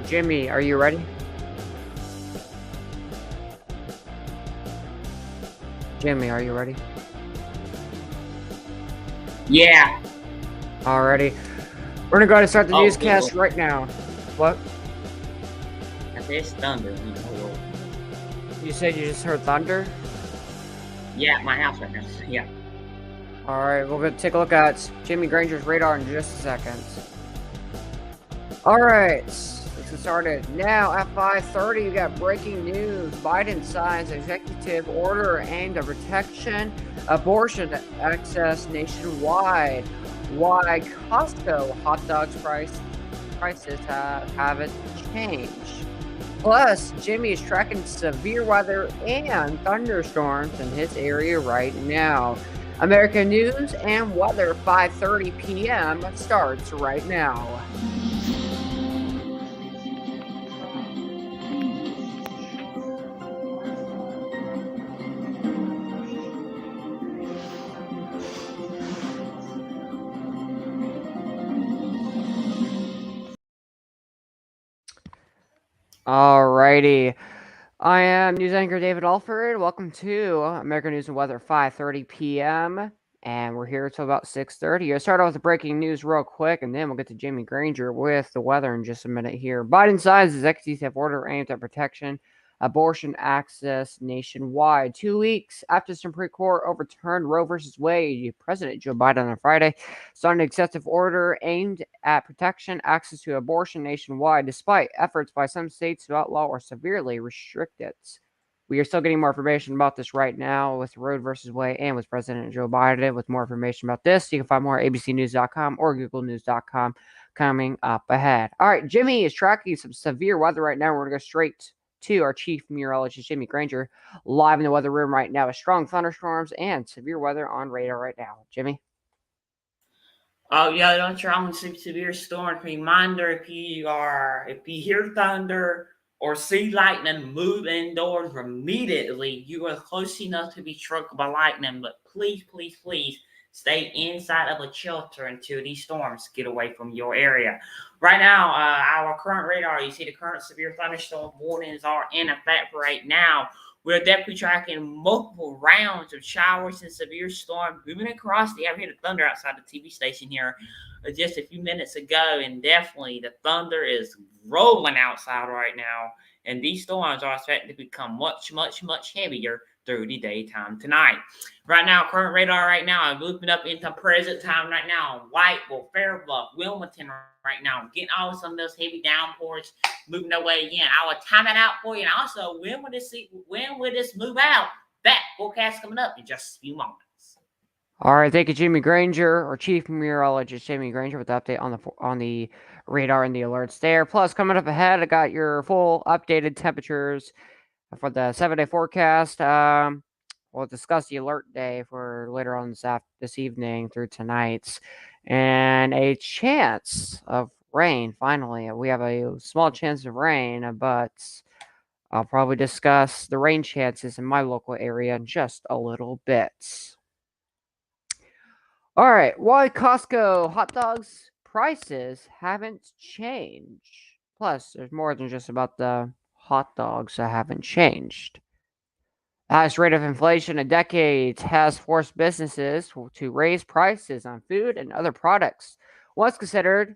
Jimmy, are you ready? Jimmy, are you ready? Yeah. Alrighty. We're gonna go ahead and start the newscast right now. What? There's thunder. You said you just heard thunder? Yeah, at my house right now. Yeah. Alright, we're gonna take a look at Jimmy Granger's radar in just a second. Alright, let's get started. Now at 5:30, you got breaking news. Biden signs executive order aimed at protection abortion access nationwide. Why Costco hot dogs prices haven't changed. Plus, Jimmy is tracking severe weather and thunderstorms in his area right now. American News and Weather 5:30 p.m. starts right now. Alrighty. I am news anchor David Alford. Welcome to American News and Weather 5:30 p.m. And we're here until about 6:30. I'll start off with the breaking news real quick, and then we'll get to Jamie Granger with the weather in just a minute here. Biden signs executive order aimed at protection abortion access nationwide. 2 weeks after the Supreme Court overturned Roe versus Wade, President Joe Biden on Friday signed an executive order aimed at protection access to abortion nationwide, despite efforts by some states to outlaw or severely restrict it. We are still getting more information about this right now with Roe versus Wade and with President Joe Biden. With more information about this, you can find more at abcnews.com or googlenews.com coming up ahead. All right, Jimmy is tracking some severe weather right now. We're going to go straight to our chief meteorologist, Jimmy Granger, live in the weather room right now with strong thunderstorms and severe weather on radar right now. Jimmy? Oh yeah, don't you're on some severe storm. Reminder: if you hear thunder or see lightning, move indoors immediately. You are close enough to be struck by lightning, but please, please, please stay inside of a shelter until these storms get away from your area. Right now, our current radar, you see the current severe thunderstorm warnings are in effect right now. We're definitely tracking multiple rounds of showers and severe storms moving across the. I hear the thunder outside the TV station here just a few minutes ago, and definitely the thunder is rolling outside right now. And these storms are expected to become much, much, much heavier through the daytime tonight. Right now, current radar right now, I'm looping up into present time right now. Whiteville, Fairbluff, Wilmington right now, getting all some of those heavy downpours moving their way in. I will time it out for you. And also, when will this move out? That forecast coming up in just a few moments. All right, thank you, Jimmy Granger, or Chief Meteorologist Jimmy Granger, with the update on the radar and the alerts there. Plus, coming up ahead, I got your full updated temperatures for the 7-day forecast. We'll discuss the alert day for later on this evening through tonight's, and a chance of rain. Finally, we have a small chance of rain, but I'll probably discuss the rain chances in my local area in just a little bit. All right, why Costco hot dogs prices haven't changed. Plus, there's more than just about the hot dogs that haven't changed. The highest rate of inflation in decades has forced businesses to raise prices on food and other products. Once considered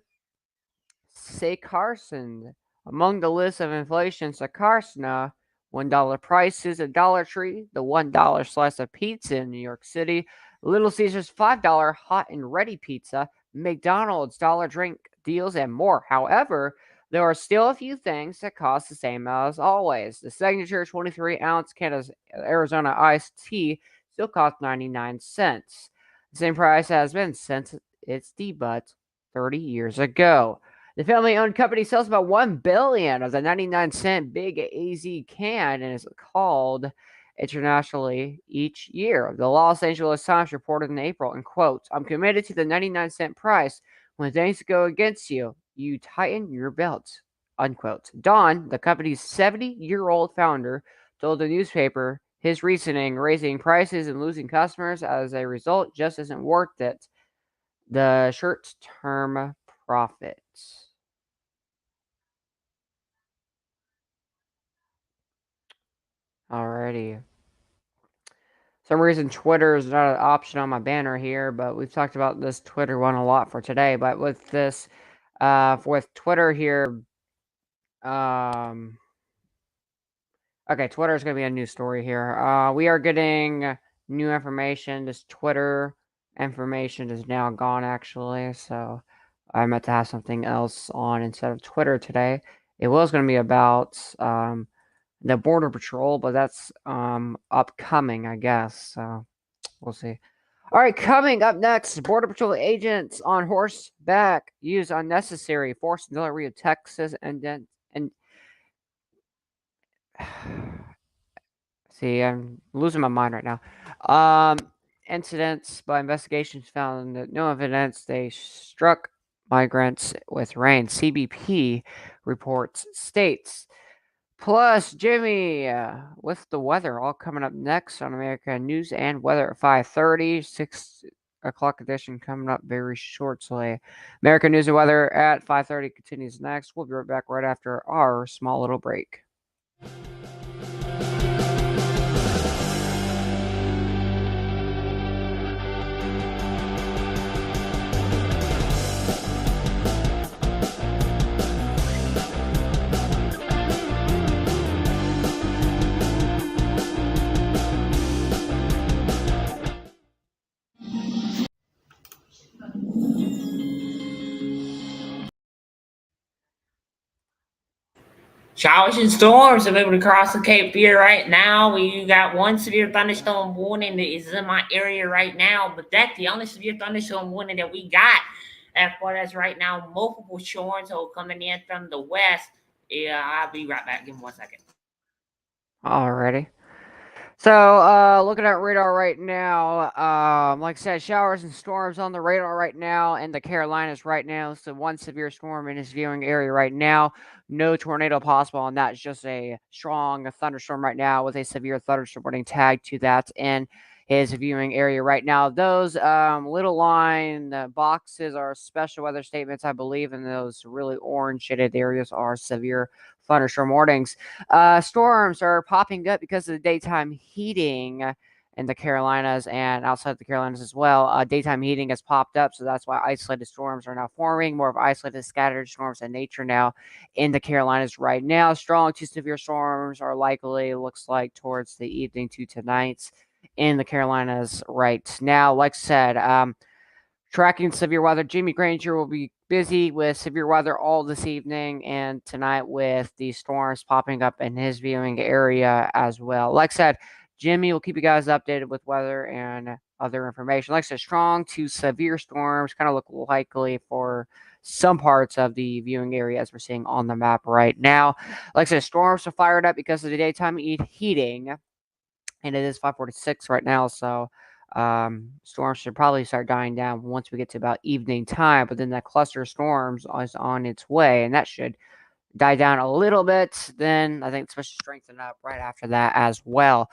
Carson. Among the list of inflation, Sakarsna, $1 prices at Dollar Tree, the $1 slice of pizza in New York City, Little Caesars $5 hot and ready pizza, McDonald's dollar drink deals, and more. However, there are still a few things that cost the same as always. The signature 23-ounce can of Arizona iced tea still costs 99 cents. The same price has been since its debut 30 years ago. The family-owned company sells about 1 billion of the 99-cent Big AZ can and is called internationally each year. The Los Angeles Times reported in April, and quote, "I'm committed to the 99-cent price. When things go against you, you tighten your belt," unquote. Don, the company's 70-year-old founder, told the newspaper his reasoning, raising prices and losing customers as a result, just isn't worth it. The short-term profits. Alrighty. Some reason Twitter is not an option on my banner here, but we've talked about this Twitter one a lot for today. But with this, with Twitter here, okay, Twitter is going to be a new story here. We are getting new information. This Twitter information is now gone, actually. So I meant to have something else on instead of Twitter today. It was going to be about the Border Patrol, but that's upcoming, I guess. So we'll see. All right, coming up next, Border Patrol agents on horseback use unnecessary force in delivery of Texas and see, I'm losing my mind right now. Incidents by investigations found that no evidence they struck migrants with rain. CBP reports states. Plus, Jimmy, with the weather, all coming up next on American News and Weather at 5:30, 6 o'clock edition coming up very shortly. American News and Weather at 5:30 continues next. We'll be right back right after our small little break. Showers and storms are moving across the Cape Fear right now. We got one severe thunderstorm warning that is in my area right now, but that's the only severe thunderstorm warning that we got. As far as right now, multiple storms are coming in from the west. Yeah, I'll be right back. Give me 1 second. Alrighty. So, looking at radar right now, like I said, showers and storms on the radar right now in the Carolinas right now. So, one severe storm in his viewing area right now. No tornado possible, and that's just a strong thunderstorm right now with a severe thunderstorm warning tagged to that in his viewing area right now. Those little line boxes are special weather statements, I believe, and those really orange shaded areas are severe thunderstorm warnings. Storms are popping up because of the daytime heating in the Carolinas and outside the Carolinas as well. Daytime heating has popped up, so that's why isolated storms are now forming. More of isolated scattered storms in nature now in the Carolinas right now. Strong to severe storms are likely, looks like, towards the evening to tonight in the Carolinas right now. Like I said, tracking severe weather. Jimmy Granger will be busy with severe weather all this evening and tonight with the storms popping up in his viewing area as well. Like I said, Jimmy will keep you guys updated with weather and other information. Like I said, strong to severe storms kind of look likely for some parts of the viewing area as we're seeing on the map right now. Like I said, storms are fired up because of the daytime heating, and it is 5:46 right now. So storms should probably start dying down once we get to about evening time. But then that cluster of storms is on its way, and that should die down a little bit. Then I think it's supposed to strengthen up right after that as well,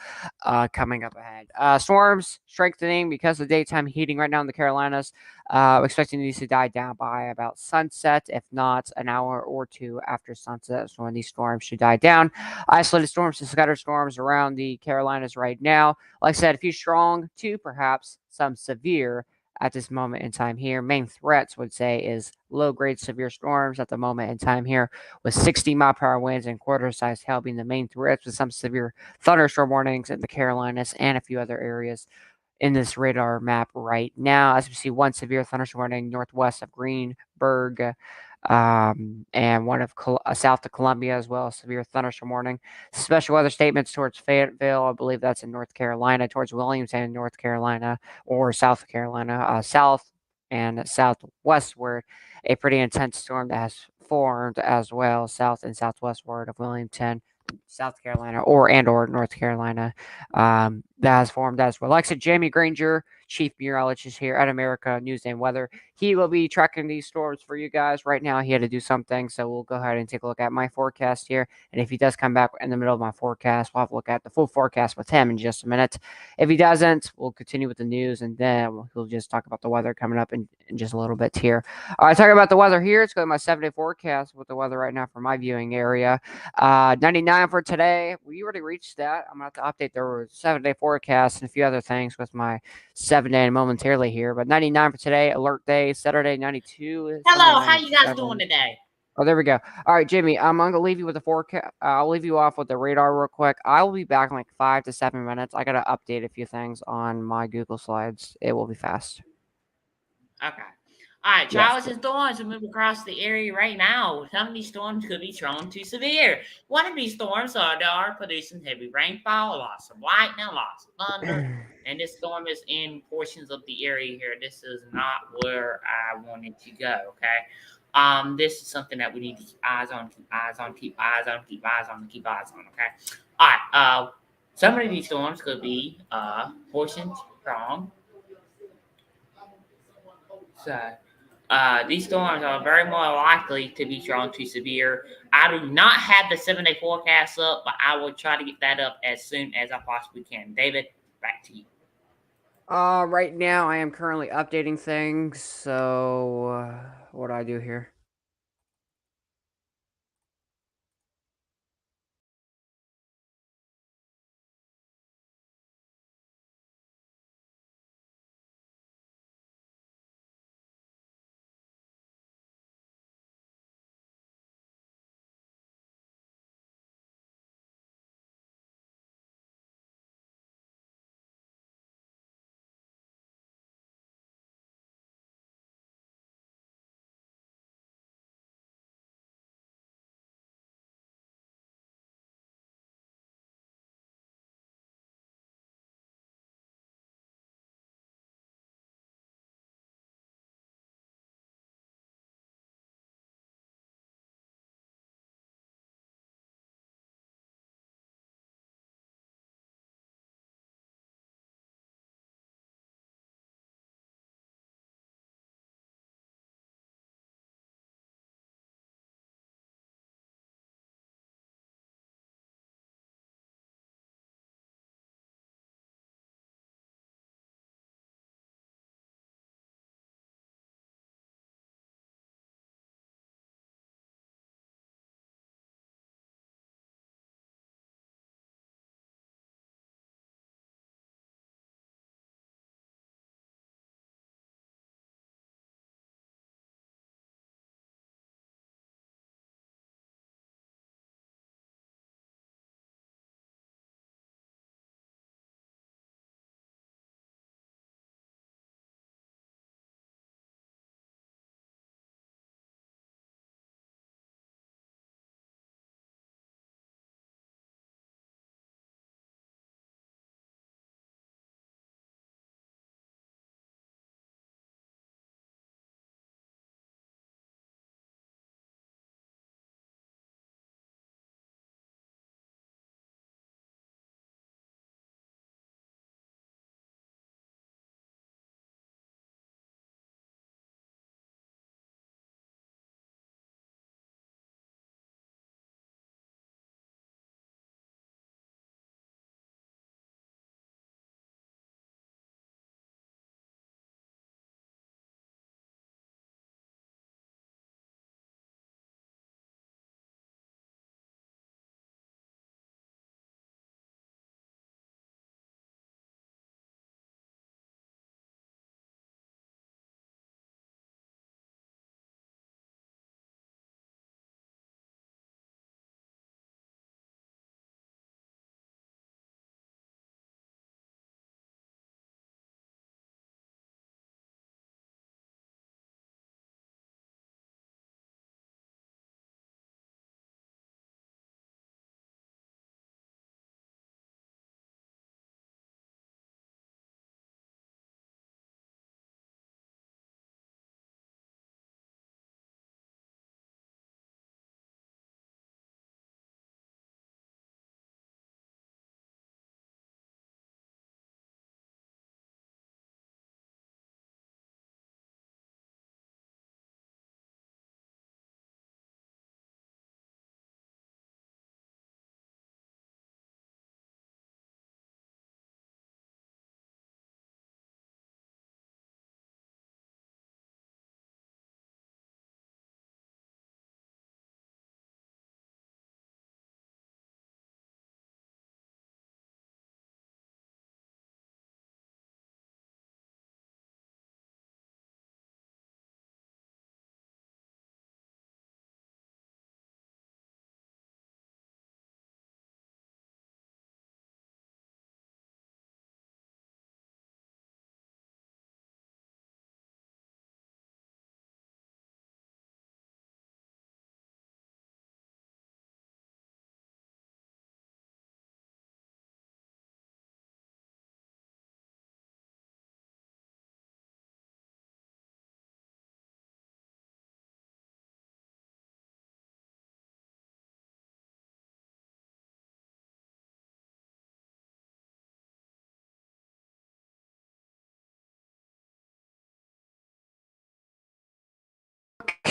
coming up ahead. Storms strengthening because of daytime heating right now in the Carolinas. Expecting these to die down by about sunset, if not an hour or two after sunset. So when these storms should die down. Isolated storms and scattered storms around the Carolinas right now. Like I said, a few strong to perhaps some severe at this moment in time here. Main threats would say is low grade severe storms at the moment in time here, with 60-mile-per-hour winds and quarter-sized hail being the main threats, with some severe thunderstorm warnings in the Carolinas and a few other areas in this radar map right now. As we see, one severe thunderstorm warning northwest of Greenberg, and one of south of Columbia as well. Severe thunderstorm warning. Special weather statements towards Fayetteville, I believe that's in North Carolina, towards Williamstown, North Carolina, or South Carolina, south and southwestward. A pretty intense storm that has formed as well, south and southwestward of Williamstown, South Carolina, or North Carolina, that has formed as well. Like I said, Jamie Granger, chief meteorologist here at America News and Weather. He will be tracking these storms for you guys. Right now, he had to do something, so we'll go ahead and take a look at my forecast here. And if he does come back in the middle of my forecast, we'll have a look at the full forecast with him in just a minute. If he doesn't, we'll continue with the news, and then he'll just talk about the weather coming up in just a little bit here. All right, talking about the weather here. Let's go to my 7-day forecast with the weather right now for my viewing area. 99 for today. We already reached that. I'm going to have to update the 7-day forecast and a few other things with my 7-day momentarily here. But 99 for today, alert day. Saturday, 92. Sunday, Hello, how you guys doing 97. today? Oh, there we go. All right, Jimmy, I'm going to leave you with the forecast. I'll leave you off with the radar real quick. I will be back in like 5 to 7 minutes. I got to update a few things on my Google Slides. It will be fast. Okay. All right, Yes. showers and storms are moving across the area right now. Some of these storms could be strong to severe. One of these storms are producing heavy rainfall, loss of lightning, loss of thunder, and this storm is in portions of the area here. This is not where I wanted to go. Okay. This is something that we need to keep eyes on, keep eyes on, keep eyes on, keep eyes on, keep eyes on. Okay. All right. Some of these storms could be portions strong. So these storms are very more likely to be strong to severe. I do not have the 7-day forecast up, but I will try to get that up as soon as I possibly can. David, back to you. Right now I am currently updating things. So, what do I do here?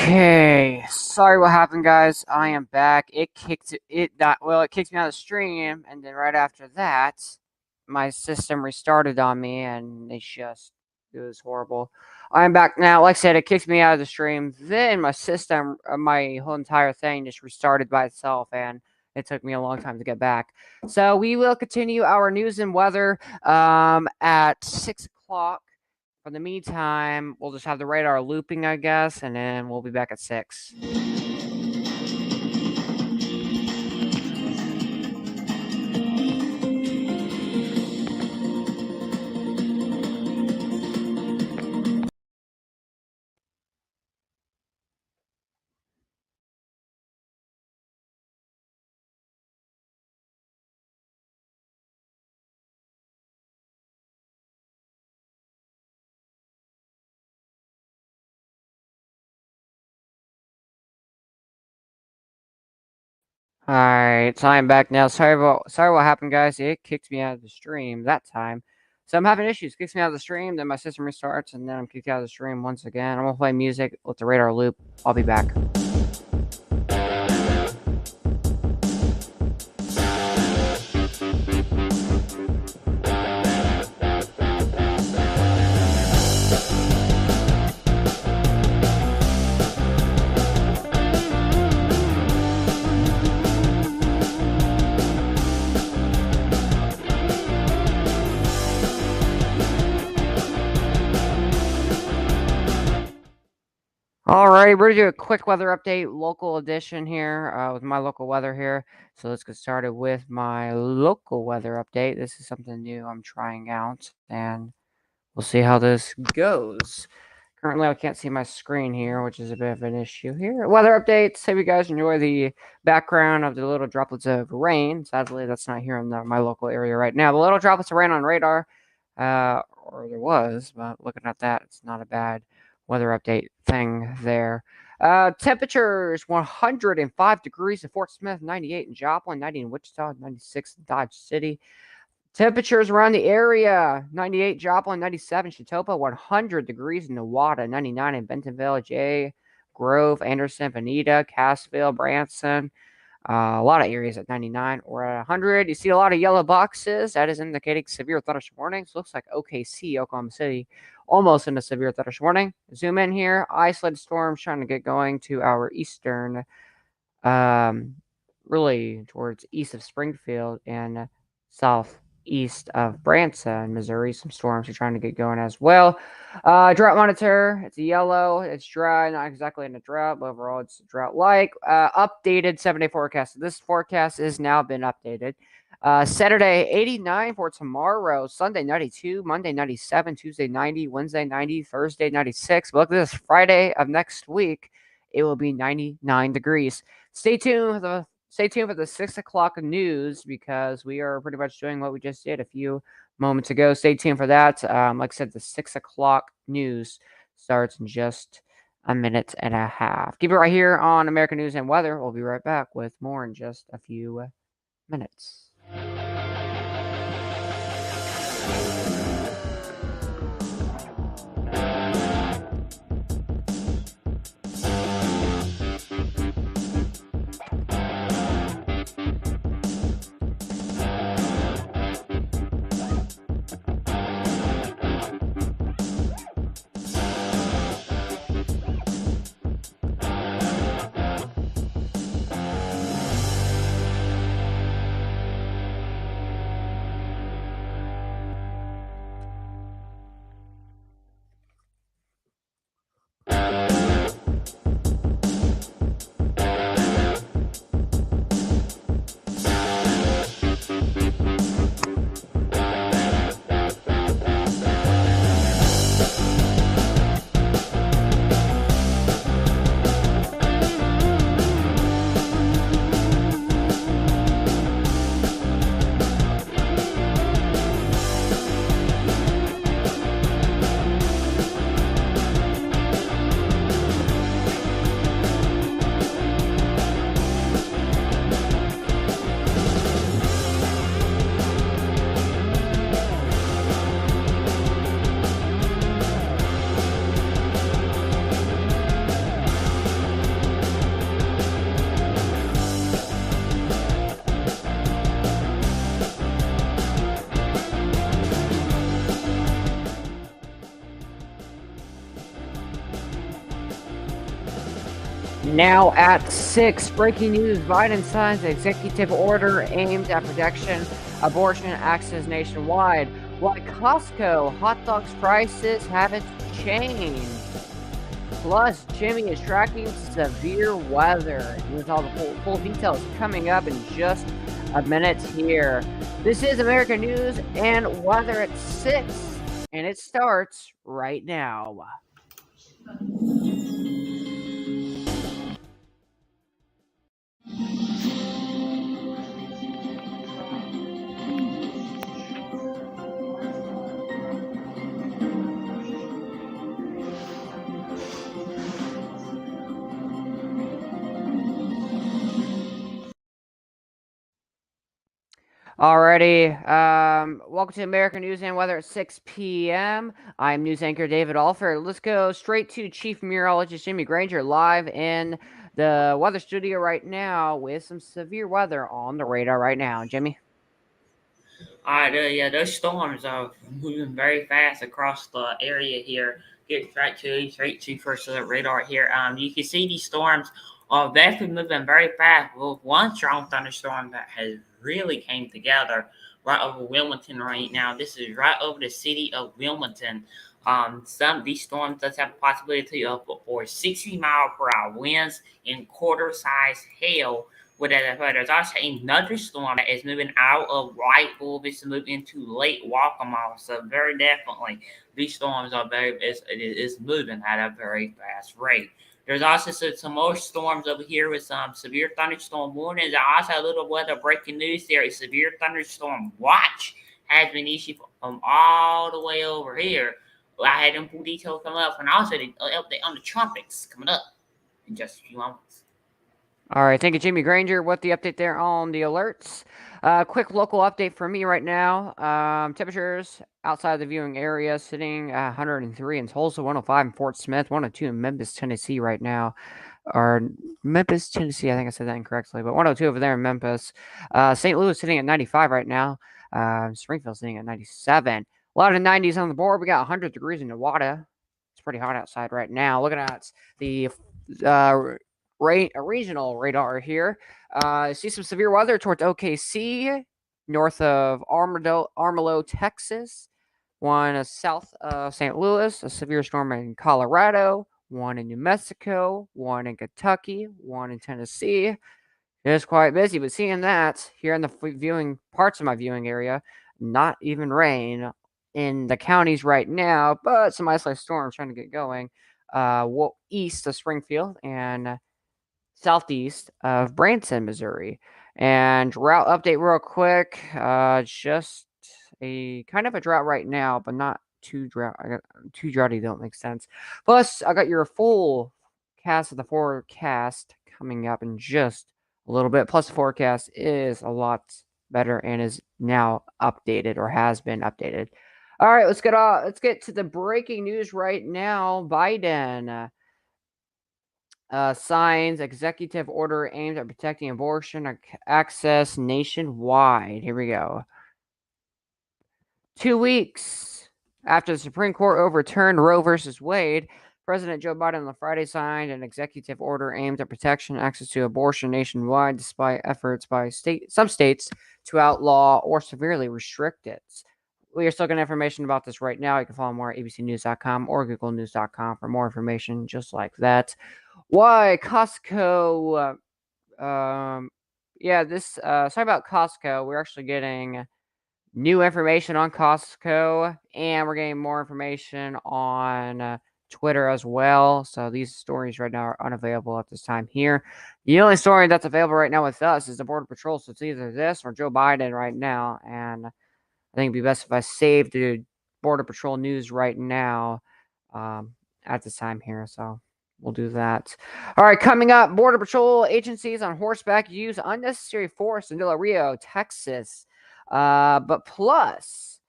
Okay, sorry what happened, guys. I am back. It kicked it kicked me out of the stream, and then right after that, my system restarted on me, and it was horrible. I am back now. Like I said, it kicked me out of the stream. Then my system, my whole entire thing just restarted by itself, and it took me a long time to get back. So we will continue our news and weather at 6 o'clock. For the meantime, we'll just have the radar looping, I guess, and then we'll be back at 6. Alright, so I'm back now. Sorry what happened, guys. It kicked me out of the stream that time. So I'm having issues. Kicks me out of the stream, then my system restarts, and then I'm kicked out of the stream once again. I'm gonna play music, let the radar loop. I'll be back. Alright, we're gonna do a quick weather update, local edition here, with my local weather here. So let's get started with my local weather update. This is something new I'm trying out, and we'll see how this goes. Currently, I can't see my screen here, which is a bit of an issue here. Weather updates. Hope you guys enjoy the background of the little droplets of rain. Sadly, that's not here in my local area right now. The little droplets of rain on radar, or there was, but looking at that, it's not a bad weather update thing there. Temperatures 105 degrees in Fort Smith, 98 in Joplin, 90 in Wichita, 96 in Dodge City. Temperatures around the area 98 Joplin, 97 Chitopa, 100 degrees in Newada, 99 in Bentonville, Jay, Grove, Anderson, Veneta, Cassville, Branson. A lot of areas at 99 or at 100. You see a lot of yellow boxes. That is indicating severe thunderstorm warnings. Looks like OKC, Oklahoma City, almost in a severe thunderstorm warning. Zoom in here. Isolated storms trying to get going to our eastern, really towards east of Springfield and southeast of Branson, Missouri. Some storms are trying to get going as well. Drought monitor, it's a yellow. It's dry, not exactly in a drought, but overall it's drought-like. Updated 7-day forecast. This forecast has now been updated. Saturday 89 for tomorrow. Sunday 92, Monday 97, Tuesday 90, Wednesday 90, Thursday 96. But look at this, Friday of next week, it will be 99 degrees. Stay tuned for the 6 o'clock news because we are pretty much doing what we just did a few moments ago. Stay tuned for that. Like I said, the 6 o'clock news starts in just a minute and a half. Keep it right here on American News and Weather. We'll be right back with more in just a few minutes. Now at 6, breaking news, Biden signs executive order aimed at protection abortion access nationwide. Why Costco hot dogs prices haven't changed. Plus, Jimmy is tracking severe weather. With all the full details coming up in just a minute here. This is American News and Weather at 6, and it starts right now. Alrighty, welcome to American News and Weather at 6 p.m. I'm news anchor David Alford. Let's go straight to Chief Meteorologist Jimmy Granger live in the weather studio right now with some severe weather on the radar right now. Jimmy? All right, yeah, those storms are moving very fast across the area here. Get straight to first the radar here. You can see these storms are definitely moving very fast. Well, one strong thunderstorm that has really came together right over Wilmington right now. This is right over the city of Wilmington. Some of these storms does have a possibility of for 60-mile-per-hour winds and quarter-size hail with that. There's also another storm that is moving out of Wrightville. This is moving into Lake Waccamaw. So very definitely, these storms are it is moving at a very fast rate. There's also some more storms over here with some severe thunderstorm warnings. There's also a little weather breaking news there. A severe thunderstorm watch has been issued from all the way over here. I had them full details coming up, and also the update on the trumpets coming up in just a few moments. All right, thank you, Jimmy Granger, with the update there on the alerts. Quick local update for me right now. Temperatures outside the viewing area sitting at 103 in Tulsa, 105 in Fort Smith, 102 in Memphis, Tennessee right now. Or Memphis, Tennessee, I think I said that incorrectly, but 102 over there in Memphis. St. Louis sitting at 95 right now. Springfield sitting at 97. A lot of 90s on the board. We got 100 degrees in Nevada. It's pretty hot outside right now. Looking at the uh, regional radar here. See some severe weather towards OKC, north of Armadillo, Texas. One south of St. Louis, a severe storm in Colorado. One in New Mexico. One in Kentucky. One in Tennessee. It's quite busy, but seeing that here in the viewing parts of my viewing area, not even rain in the counties right now, but some isolated storms trying to get going. East of Springfield and southeast of Branson, Missouri. And route update real quick. Just a kind of a drought right now, but not too drought. I got too droughty don't make sense. Plus, I got your full cast of the forecast coming up in just a little bit. Plus, the forecast is a lot better and is now updated or has been updated. All right, let's get to the breaking news right now. Biden signs executive order aimed at protecting abortion access nationwide. Here we go. 2 weeks after the Supreme Court overturned Roe versus Wade, President Joe Biden on Friday signed an executive order aimed at protection access to abortion nationwide, despite efforts by some states to outlaw or severely restrict it. We are still getting information about this right now. You can follow more at abcnews.com or googlenews.com for more information just like that. Why Costco? Sorry about Costco. We're actually getting new information on Costco, and we're getting more information on Twitter as well. So these stories right now are unavailable at this time here. The only story that's available right now with us is the Border Patrol. So it's either this or Joe Biden right now, and I think it'd be best if I save the Border Patrol news right now at this time here. So we'll do that. All right, coming up, Border Patrol agencies on horseback use unnecessary force in Del Rio, Texas. But plus,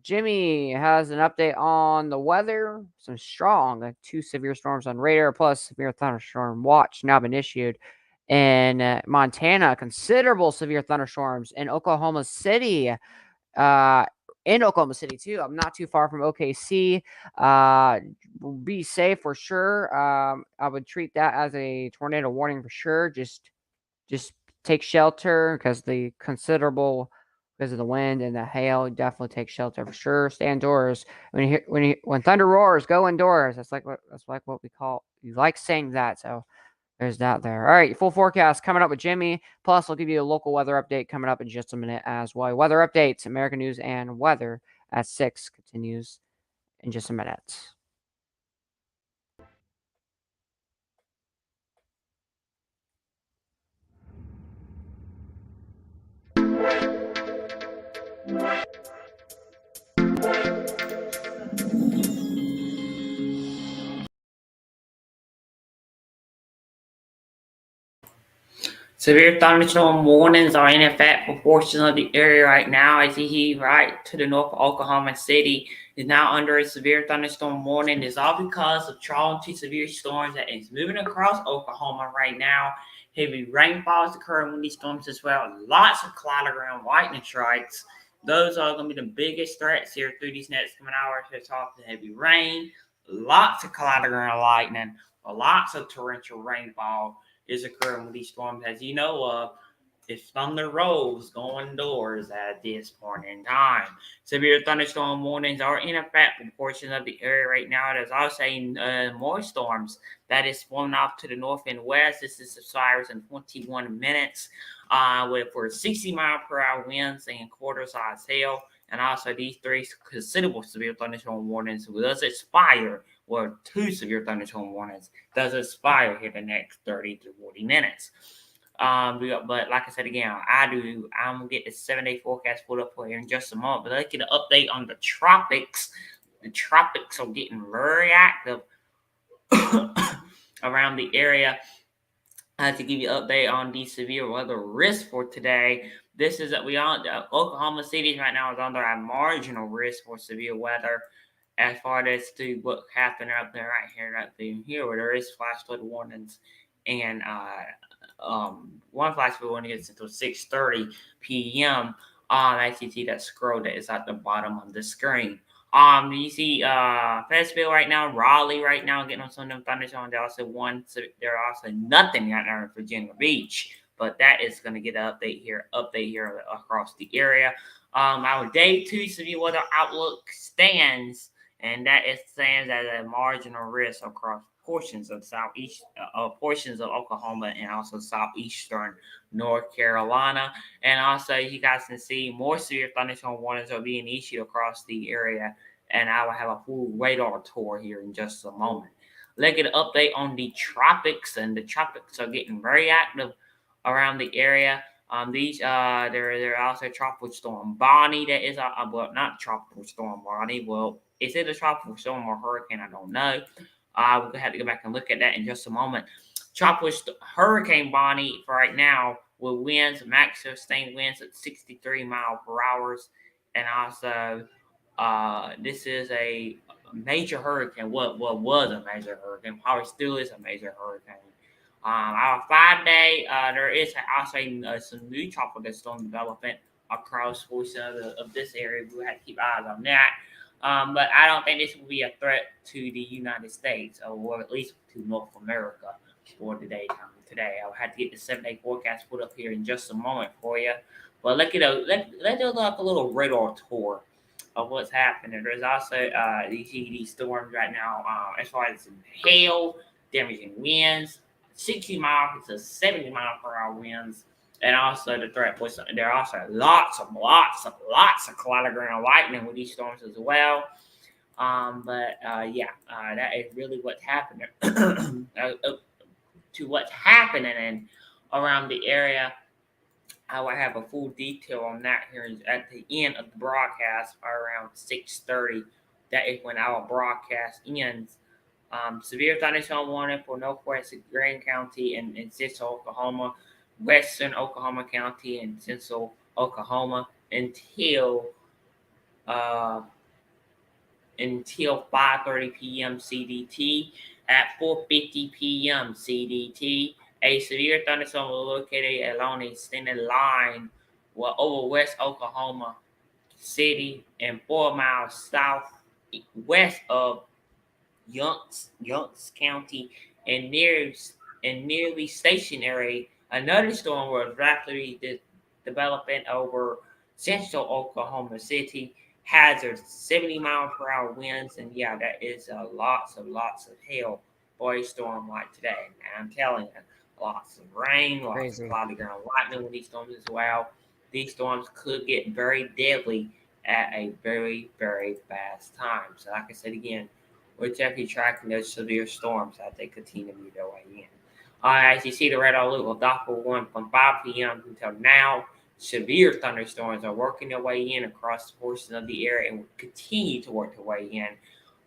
Jimmy has an update on the weather. Some strong 2 severe storms on radar, plus severe thunderstorm watch now been issued in Montana. Considerable severe thunderstorms in Oklahoma City. Uh, in Oklahoma City too. I'm not too far from OKC. Be safe for sure. I would treat that as a tornado warning for sure. Just take shelter because of the wind and the hail. Definitely take shelter for sure. Stay indoors. When thunder roars, go indoors. That's like what we call. You like saying that, so there's that there. All right, full forecast coming up with Jimmy. Plus, I'll give you a local weather update coming up in just a minute as well. Weather updates, American News and Weather at 6 continues in just a minute. Severe thunderstorm warnings are in effect for portions of the area right now. As you hear right to the north of Oklahoma City is now under a severe thunderstorm warning. It's all because of strong to severe storms that is moving across Oklahoma right now. Heavy rainfalls occurring with these storms as well. Lots of cloud around lightning strikes. Those are going to be the biggest threats here through these next coming hours. It's off the heavy rain, lots of cloud around lightning, lots of torrential rainfall is occurring with these storms. As you know, if thunder rolls, go indoors at this point in time. Severe thunderstorm warnings are in effect for portions of the area right now. There's also more storms that is forming off to the north and west. This is subsiders in 21 minutes with for 60-mile-per-hour winds and quarter-size hail. And also these three considerable severe thunderstorm warnings does expire, or two severe thunderstorm warnings does expire here the next 30 to 40 minutes. But like I said again, I'm gonna get the 7-day forecast put up for here in just a moment. But let's get an update on the tropics. The tropics are getting very active around the area. To give you an update on the severe weather risk for today. This is that Oklahoma City right now is under a marginal risk for severe weather. As far as to what happened out there, right here, where there is flash flood warnings, and one flash flood warning is until 6:30 p.m. As you see that scroll that is at the bottom of the screen. You see, Fayetteville right now, Raleigh right now, getting on some of them thunderstorms. There are also nothing right now in Virginia Beach, but that is going to get an update here across the area. Our day 2 severe weather outlook stands, and that it stands as a marginal risk across portions of Oklahoma and also southeastern North Carolina. And also, you guys can see more severe thunderstorm warnings are being issued across the area. And I will have a full radar tour here in just a moment. Let's get an update on the tropics, and the tropics are getting very active around the area. There are also tropical storm Bonnie that is well, not tropical storm Bonnie. Well, is it a tropical storm or hurricane? I don't know. We're gonna have to go back and look at that in just a moment. Hurricane Bonnie for right now with max sustained winds at 63 miles per hour, and also this is a major hurricane. What was a major hurricane? Probably still is a major hurricane. Our 5-day, there is also some new tropical storm development across portion of this area. We have to keep eyes on that. But I don't think this will be a threat to the United States, or at least to North America for the daytime today. I'll have to get the 7-day forecast put up here in just a moment for you. But let's do like a little radar tour of what's happening. There's also these storms right now. As far as hail, damaging winds, 60 miles to 70 mile per hour winds. And also the threat was there are also lots of collateral lightning with these storms as well. That is really what's happening to what's happening and around the area. I will have a full detail on that here at the end of the broadcast around 6:30. That is when our broadcast ends. Severe thunderstorm warning for northwest Green County and central Oklahoma, western Oklahoma County, and central Oklahoma uh, until 5:30 p.m. CDT. At 4:50 p.m. CDT, a severe thunderstorm was located along a extended line over West Oklahoma City and 4 miles southwest of Younts County, and nearly stationary. Another storm was rapidly developing over central Oklahoma City. Hazards 70-mile-per-hour winds, and yeah, that is lots of hail for a storm like today. And I'm telling you, lots of rain, lots of Crazy. cloudy ground lightning with these storms as well. These storms could get very deadly at a very fast time. So, like I said again, we're definitely tracking those severe storms as they continue to move their way in. As you see, the red alert will doppel one from 5 p.m. until now. Severe thunderstorms are working their way in across portions of the area and will continue to work their way in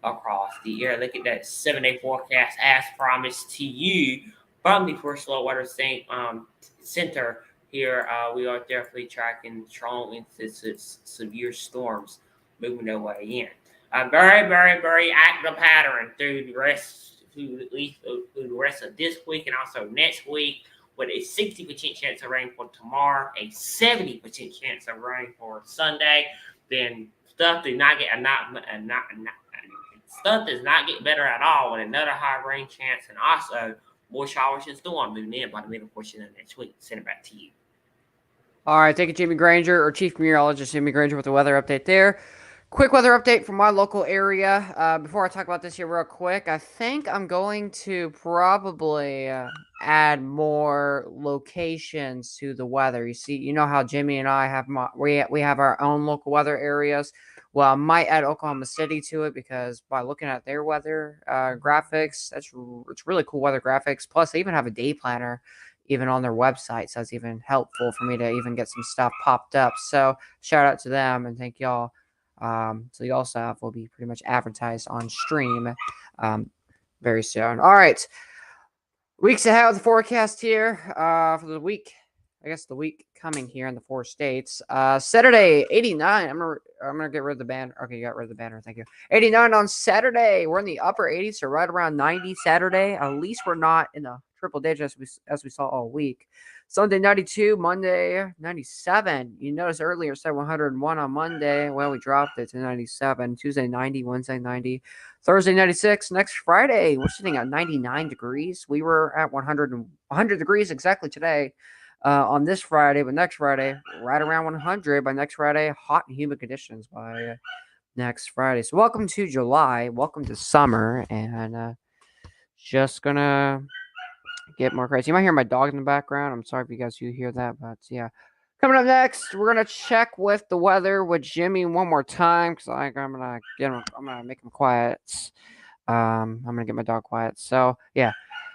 across the area. Look at that 7-day forecast as promised to you from the First Low Weather Center. Here, we are definitely tracking strong instances severe storms moving their way in. A very active pattern through at least through the rest of this week and also next week, with a 60% chance of rain for tomorrow, a 70% chance of rain for Sunday. Then stuff did not get stuff does not get better at all with another high rain chance and also more showers and storms moving in by the middle portion of next week. Send it back to you. All right, thank you, Jimmy Granger, or Chief Meteorologist Jimmy Granger, with the weather update there. Quick weather update from my local area. Before I talk about this here real quick, I think I'm going to probably add more locations to the weather. You see, you know how Jimmy and I have we have our own local weather areas. Well, I might add Oklahoma City to it because by looking at their weather graphics, it's really cool weather graphics. Plus, they even have a day planner even on their website, so that's even helpful for me to even get some stuff popped up. So shout out to them and thank y'all. So y'all stuff will be pretty much advertised on stream um, very soon. All right, weeks ahead of the forecast here for the week. I guess the week coming here in the 4 states. Saturday, 89. I'm gonna get rid of the banner. Okay, you got rid of the banner. Thank you. 89 on Saturday. We're in the upper 80s, so right around 90 Saturday. At least we're not in the triple digits as we saw all week. Sunday 92, Monday 97. You noticed earlier said 101 on Monday. Well, we dropped it to 97. Tuesday 90, Wednesday 90, Thursday 96. Next Friday, we're sitting at 99 degrees. We were at 100 degrees exactly today on this Friday, but next Friday, right around 100. By next Friday, hot and humid conditions by next Friday. So, welcome to July. Welcome to summer. And just gonna get more crazy. You might hear my dog in the background. I'm sorry if you guys do hear that, but yeah. Coming up next, we're gonna check with the weather with Jimmy one more time because I'm gonna get him. I'm gonna make him quiet. I'm gonna get my dog quiet. So yeah,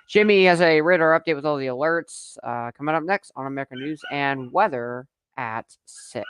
Jimmy has a radar update with all the alerts. Coming up next on American News and Weather at 6.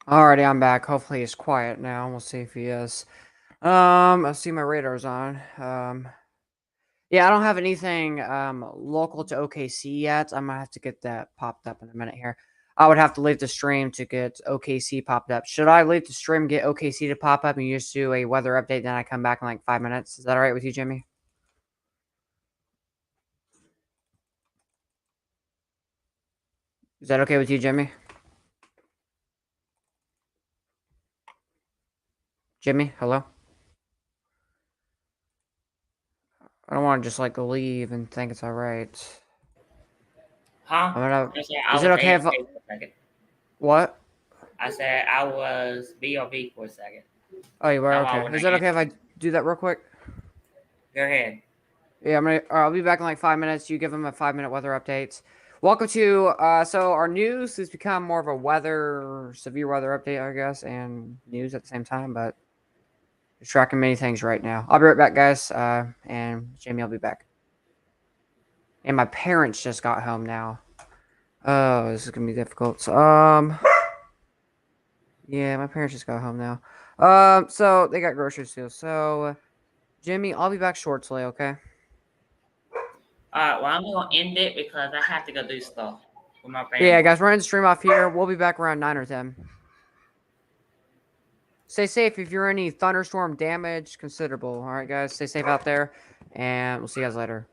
Alrighty, I'm back. Hopefully he's quiet now. We'll see if he is. I see my radar's on. Yeah, I don't have anything local to OKC yet. I'm gonna have to get that popped up in a minute here. I would have to leave the stream to get OKC popped up. Should I leave the stream, get OKC to pop up, and you just do a weather update, then I come back in like 5 minutes? Is that all right with you, Jimmy? Is that okay with you, Jimmy? Jimmy, hello. I don't want to just like leave and think it's all right. Huh? I'm gonna. I said I Is it was okay if AFK for a second. what? I said I was BOV for a second. Oh, you were That's why I okay. wouldn't Is it okay if answer. I do that real quick? Go ahead. Yeah, I'm gonna. I'll be back in like 5 minutes. You give them a 5 minute weather update. Welcome to. So our news has become more of a severe weather update, I guess, and news at the same time. But it's tracking many things right now. I'll be right back, guys. And Jamie, I'll be back. And my parents just got home now. Oh, this is gonna be difficult. Yeah, my parents just got home now. So they got groceries too. So, Jimmy, I'll be back shortly. Okay. All right. Well, I'm gonna end it because I have to go do stuff with my Yeah, family. guys, we're gonna stream off here. We'll be back around 9 or 10. Stay safe. If you're any thunderstorm damage, considerable. All right, guys, stay safe out there, and we'll see you guys later.